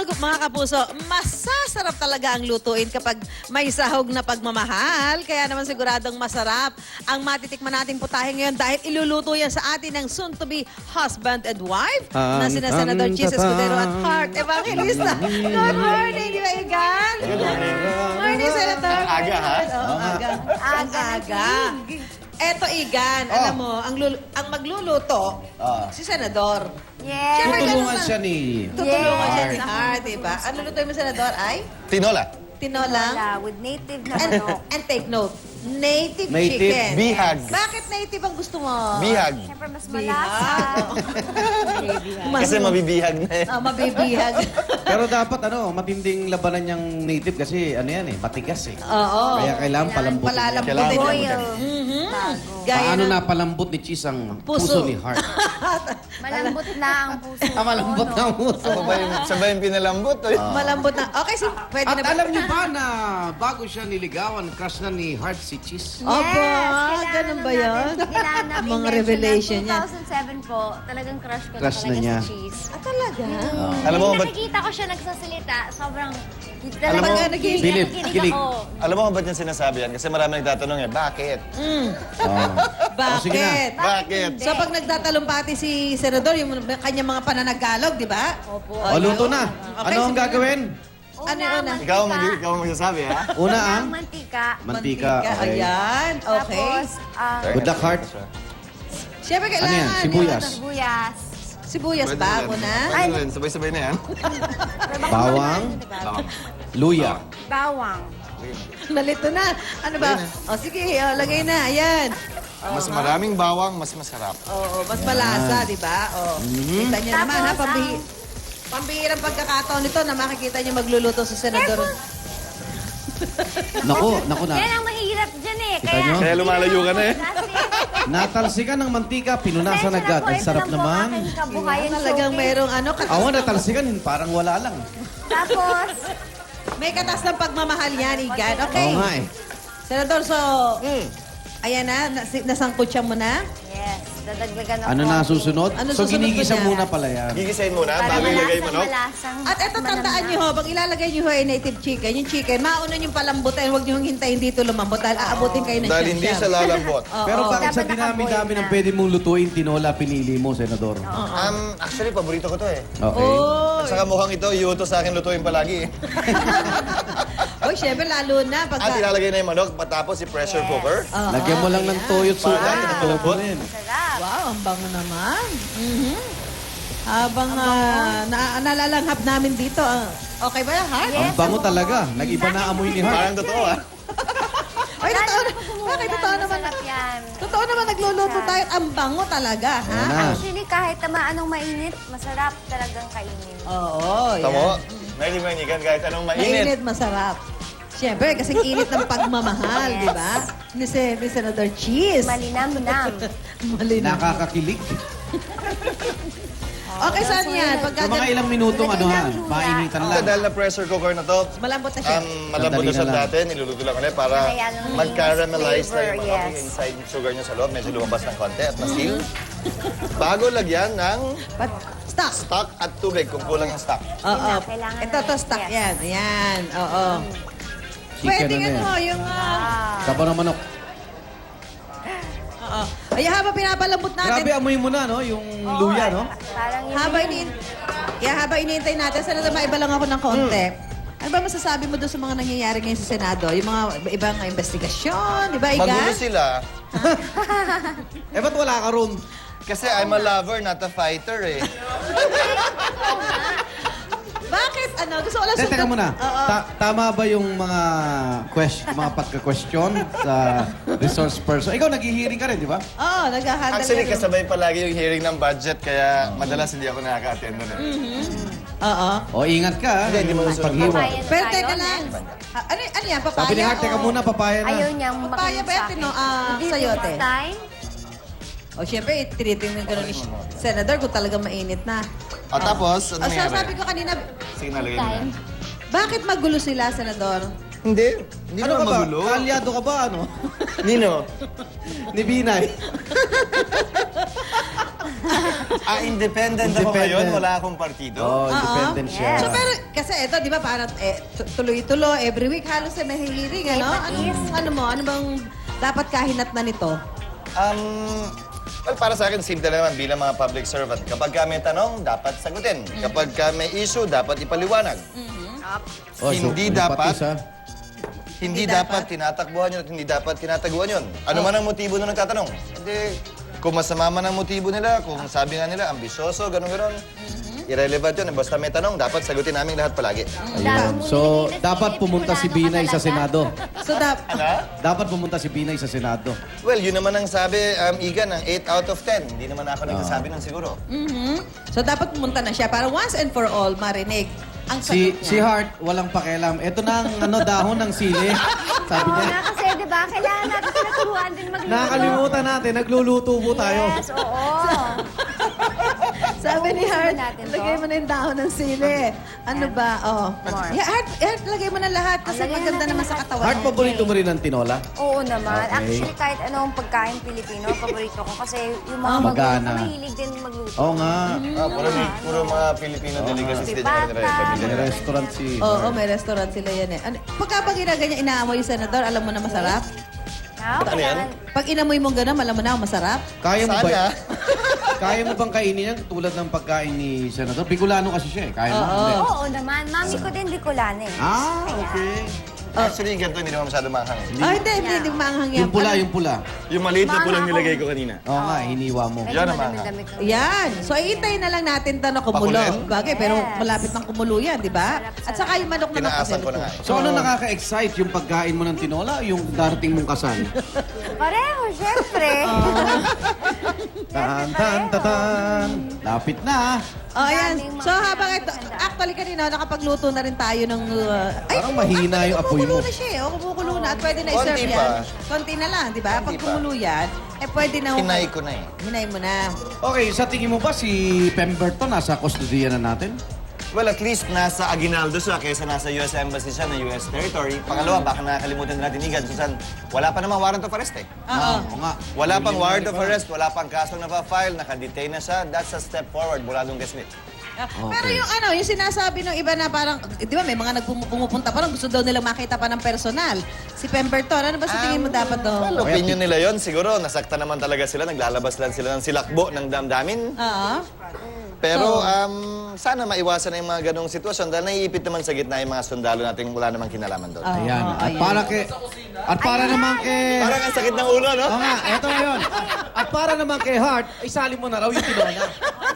mga kapuso, masasarap talaga ang lutuin kapag may sahog na pagmamahal. Kaya naman siguradong masarap ang matitikman nating putahe ngayon dahil iluluto yan sa atin ng soon-to-be husband and wife na sina Senador Chis Escudero at Heart Evangelista. Good morning, di ba, Igan? Good morning. Morning, Senator. Ang aga, ha? Oo, aga. Ang aga. Eto, Igan, alam mo, ang magluluto, si Senador. Yes. Siyempre, Tutulungan ganun siya ni... Tutulungan siya ni Heart, diba? Ano lutuin mo, Senador? Ay? Tinola. Tinolang? Wala, with native na And, manok. and take note, native Native chicken. bihag. Bakit native ang gusto mo? Bihag. Siyempre, mas Bihag. malasa. Kasi mabibihag na eh. Mabibihag. Pero dapat matinding labanan niyang native kasi ano yan matigas eh. Oo. Kaya kailangan palambutin niya. Palalambutin. Kailangan Boil. Mhm. Gaya Paano ng napalambot ni Cheese ang puso. puso ni Heart? Malambot na ang puso. Malambot na ang puso. Sabay yung pinalambot. malambot na. Okay, pwede At na ba? alam niyo ba na bago siya niligawan, crush na ni Heart si Cheese? Aba, ganun ba yan? Mga revelation niya. 2007 po, talagang crush ko Crush na na talaga niya. si Cheese. Talaga? Alam mo Nung ba't, nakikita ko siya nagsasalita, sobrang... Alam mo, kilig bilib, na kilig kilig. ako. alam mo kung ba't yung sinasabi yan? Kasi marami nagtatanong eh, bakit? sige Bakit? na. Bakit? So pag nagtatalumpati si Senador, yung kanyang mga pananagalog, di ba? Opo. O, luto na. Okay, Ano ang sige. gagawin? Ano yun, ah? Ikaw ang magsasabi, ha? Una Ang ang mantika. mantika. Okay. Ayan, okay. Tapos, Good luck, Heart. Siyempre Ano kailangan. yan? Sibuyas. sibuyas. Sibuyas Pwede ba rin. muna? Pwede rin. Sabay-sabay na yan. Bawang. Luya. Bawang. Nalito na. Ano ba? O sige, lagay na. Ayan. Mas maraming bawang, mas masarap. Oo, mas malasa, di ba? O, kita niyo naman, ha? Tapos, Pambihirang pagkakataon nito na makikita niyo magluluto sa Senador. Naku na. Yan ang mahirap dyan eh. Kita nyo? Kaya lumalayo ka na eh. Natalsikan ng mantika, pinunasan agad. Ang sarap naman. Talagang merong ano, Awan, natalsikan, parang wala lang. Tapos, may katas ng pagmamahal yan, Igan. Okay. Oo nga eh. Senador, so, ayan na, nasangkot siya muna. yes, dadagdagan ng Ano na konti. susunod? Ano So, susunod ginigisa po niya? muna pala yan. Gigisahin muna, Para bago ilagay malasang, manok. malasang. At eto, tandaan niyo ho, pag ilalagay niyo ho ay native chicken, yung chicken, mauna yung palambutin, huwag niyo hintayin dito lumambot dahil aabutin kayo ng Dahil hindi siyam-siyam. siya lalambot. Pero bakit sa Dapat dinami-dami nakaboil ng na. pwede mong lutuin, tinola pinili mo, Senador? Actually, paborito ko to eh. Okay. Oh, At saka mukhang ito, iuto sa akin lutuin palagi eh. oh, syempre, lalo na At pagka... ilalagay na yung manok, patapos i-pressure cooker. Lagyan mo lang ng toyo at suka. Para pinapalambot. Sarap. Wow, ang bango naman. Habang nalalanghap namin dito. Okay ba, ha? Ang bango talaga. Nag-iba na amoy ni Heart. Parang totoo ah. Ay, totoo na. Bakit totoo naman? Masarap yan. Totoo naman nagluluto tayo. Ang bango talaga, ha? Ayan na. Actually, kahit anong mainit, masarap talagang kainin. Oo, yan. Tamo, may limangigan kahit anong mainit. Mainit, masarap. Siyempre, kasi init ng pagmamahal, di ba? Ni Senador Cheese. Malinam-nam. Malinaw. Nakakakilig. Okay, saan yan? Pagka Sa mga ilang minutong Lagay ha, lang luya. mainitan Ito, lang. dahil na pressure cooker na to, malambot na siya. malambot na Sandali siya na lang. natin, niluluto lang ulit para Kaya lang may mag-caramelize na yung flavor, manok, yes. yung inside sugar niya sa loob, medyo lumabas ng konti at ma-seal. Bago lagyan ng But, stop. stock at tubig kung kulang yung stock. Oo. Kailangan Ito, to, na- stock yes. yan. Ayan, oo. Chicken Pwedeng ano ano, yan. yung... Saba ng manok. Oo. Ay, habang pinapalambot natin, Grabe, amoy mo na, no? Yung luya, no? Parang yun. habang iniintay natin, sana na maiba lang ako ng konti. Ano ba masasabi mo doon sa mga nangyayari ngayon sa Senado? Yung mga ibang investigasyon, di ba, Igan? Magulo sila. Eh, ba't wala ka ron? Kasi I'm a lover, not a fighter eh. Bakit? Ano? Gusto ko lang Teka muna. Oo. Tama ba yung mga pagka-question sa resource person? Ikaw, nag-hearing ka rin, di ba? Oo, nag-handle Actually, ka rin. kasabay palagi yung hearing ng budget, kaya madalas hindi ako nakaka-attend nun eh. Oo. O, ingat ka, ha? Hindi mo susunod. Paghiwa. Papaya na Pero tayo, teka lang. next. Ano yan? Papaya? Sabi ni Heart, teka o- muna, papaya na. Ayaw niyang Papaya makinig ba yan, sa akin. Tino? Hindi Sayote. this time. O, syempre, tinitingnan ko ni Senador kung talagang mainit na. O tapos, ano O, so, sabi nangyari? ko kanina, Sige, nalagay mo na. Time. bakit magulo sila, Senador? Hindi. Hindi Ano ka naman ba? magulo. Kaalyado ka ba, ano? Nino? Ni Binay. Independent ako ngayon. Wala akong partido. Oh, independent siya. So, pero, kasi ito, di ba, parang tuloy-tuloy, every week halos may hearing, ano? Ano bang dapat kahinat na nito? Well, para sa akin, simple naman bilang mga public servant. Kapag ka may tanong, dapat sagutin. Kapag ka may issue, dapat ipaliwanag. Oh, so, Hindi may dapat- patis, ha? Hindi dapat tinatakbuhan yun at hindi dapat tinataguan yun. Ano man ang motibo nung nagtatanong. Hindi, kung masama man ang motibo nila, kung sabi nga nila, ambisyoso, gano'n-gano'n, irrelevant yun. Basta may tanong, dapat sagutin namin lahat palagi. Ayun. So, dapat pumunta si Binay sa Senado. So, Dapat pumunta si Binay sa Senado. Well, yun naman ang sabi, Igan, ng 8 out of 10. Hindi naman ako nagsasabi ng siguro. so dapat pumunta na siya para once and for all marinig ang sagot niya. Si Hart, walang pakialam. Ito na ang dahon ng sili. Sabi Oo niya, na kasi, di ba? Kailangan natin sila turuan din magluto. nakakalimutan natin, nagluluto po tayo. Yes, oo. Sabi ni Hart, natin to. lagay mo na yung dahon ng sili. Ano ba? Oh. More. Yeah, Hart, lagay mo na lahat kasi Lagyan na maganda natin naman sa lahat. katawan. Hart, paborito mo rin ang tinola? Oo naman. Okay. Actually, kahit anong pagkain Pilipino, paborito ko. Kasi yung mga Magana. magluto, mahilig din magluto. Oo nga. Puro mga Filipino delicacies din Pata. yung pamilya May nila. restaurant si Oo, may restaurant sila yan eh. Pagka ba ginaganyan, inaamoy yung senador, alam mo na masarap? Ha? Ano yan? Pag inamoy mo gano'n, alam mo na masarap? Kaya mo ba? Sana. Kaya mo bang kainin yan tulad ng pagkain ni Senador? Bicolano kasi siya eh. Kaya mo? Hindi. Oo naman. Mami ko din Bicolano eh. Ah, okay. Actually, yung ganito hindi naman masyado manghang. Hindi maanghang yan. Yung pula, yung pula. Yung maliit na Mga pulang ako. nilagay ko kanina. Oo nga, hiniwa mo. Medyo Yan ang madami-dami ko. Yan. So, iintayin na lang natin ito na kumulo. Pakulen? Bagay, pero Yes. malapit ng kumulo yan, di ba? At saka yung manok naman kasi. Tinaasan ko na nga. So ano nakaka-excite? Yung pagkain mo ng tinola o yung darating mong kasal? Pareho, syempre. Tan, tan, tan. Lapit na. Oh, ayan. Daming So, mga habang ito, handa. actually kanina, nakapagluto na rin tayo ng... Parang mahina yung apoy mo. Kumukulo na siya eh. O, kumukulo na. At pwede na Konti i-serve pa. yan. Konti na lang, di ba? Pag Konti pa. kumulo yan, pwede na... Hinay ko na eh. Hinay mo na. Okay, sa tingin mo ba si Pemberton nasa kustodiya na natin? Well, at least nasa Aguinaldo siya kaysa nasa US Embassy siya na US territory. Pangalawa, baka nakakalimutan natin Igan, Susan, wala pa namang warrant of arrest eh. Oo. nga. Wala pang warrant of arrest, wala pang kasong na-file, naka-detain na siya. That's a step forward mula nung Smith. Pero yung sinasabi ng iba na parang, di ba may mga pumupunta pa lang, gusto daw nilang makita pa ng personal. Si Pemberton, ano ba sa tingin mo dapat doon? Well, opinion nila yon siguro. Nasakta naman talaga sila. Naglalabas lang sila ng silakbo ng damdamin. Oo. Pero sana maiwasan na yung mga ganong sitwasyon dahil naiipit naman sa gitna yung mga sundalo natin wala namang kinalaman doon. Ayan. At para naman kay... Parang ang sakit ng ulo, no? Oo nga, eto na yun. At para naman kay Hart, isali mo na raw yung tinola.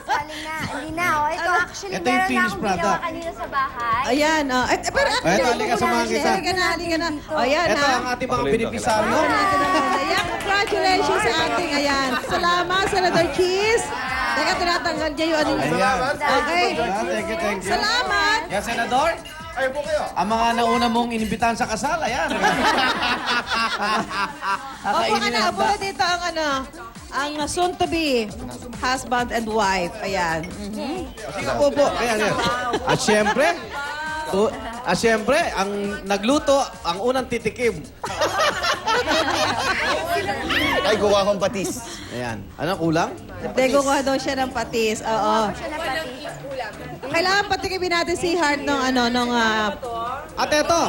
Saling na. Hindi na. Oh. Ito actually, Ito yung meron na finished akong ginawa product. kanina sa bahay. Ayan, pero actually, Eto, halika, samahan kita. Halika na. Ayan, Ito ha. ang ating mga benepisaryo. Ayan, congratulations sa ating, ayan. Salamat, Senator Cheese. Teka, tinatanggal niya yung ano niya. Ayan. Okay. Thank you, thank you. Salamat. Yan, Senador. Ay po kayo. Ang mga nauna mong inimbitahan sa kasal, ayan. Opo ka na, upo na dito ang soon to be husband and wife. Ayan. Opo. Ayan, ayan. At syempre, ang nagluto, ang unang titikim. Ay, kuha akong patis. Ayan. Ano kulang? Dego ko daw siya ng patis. Oo. Siya na pati. Kailangan patikimin natin si Hart nung At eto,